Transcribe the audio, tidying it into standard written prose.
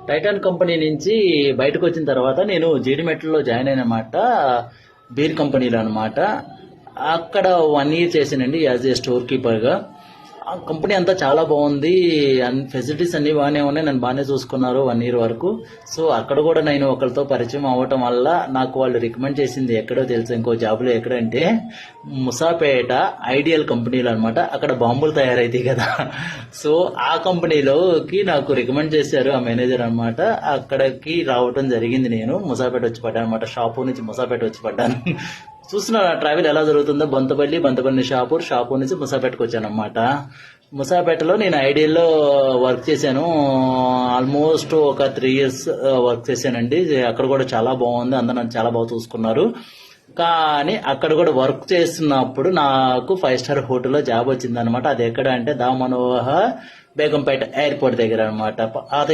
Titan company నుంచి బయటకు వచ్చిన తర్వాత నేను జీడిమెట్లలో జాయిన్ అయినమాట, బీర్ కంపెనీలో అనమాట. అక్కడ 1 year చేశానండి యాజ్ ఏ స్టోర్ కీపర్గా. ఆ కంపెనీ అంతా చాలా బాగుంది, ఫెసిలిటీస్ అన్నీ బాగానే ఉన్నాయి, నన్ను బాగానే చూసుకున్నారు 1 year వరకు. సో అక్కడ కూడా నేను ఒకరితో పరిచయం అవ్వటం వల్ల నాకు వాళ్ళు రికమెండ్ చేసింది ఎక్కడో తెలుసు, ఇంకో జాబ్లో ఎక్కడంటే ముసాపేట ఐడియల్ కంపెనీలో అనమాట. అక్కడ బాంబులు తయారైతాయి కదా, సో ఆ కంపెనీలోకి నాకు రికమెండ్ చేశారు ఆ మేనేజర్ అనమాట. అక్కడికి రావటం జరిగింది. నేను ముసాపేట వచ్చి పడ్డాను అనమాట, షాపూర్ నుంచి ముసాపేట వచ్చి పడ్డాను. చూస్తున్నా ట్రావెల్ ఎలా జరుగుతుందో. బంతపల్లి షాపూర్ నుంచి ముసాపేటకు వచ్చాను అనమాట. ముసాపేటలో నేను ఐడియల్లో వర్క్ చేశాను, ఆల్మోస్ట్ ఒక 3 years వర్క్ చేశానండి. అక్కడ కూడా చాలా బాగుంది, అందరూ నన్ను చాలా బాగా చూసుకున్నారు. కానీ అక్కడ కూడా వర్క్ చేస్తున్నప్పుడు నాకు 5-star హోటల్లో జాబ్ వచ్చింది అనమాట. అది ఎక్కడ అంటే దా మనోహర్ బేగంపేట ఎయిర్పోర్ట్ దగ్గర అనమాట. పాత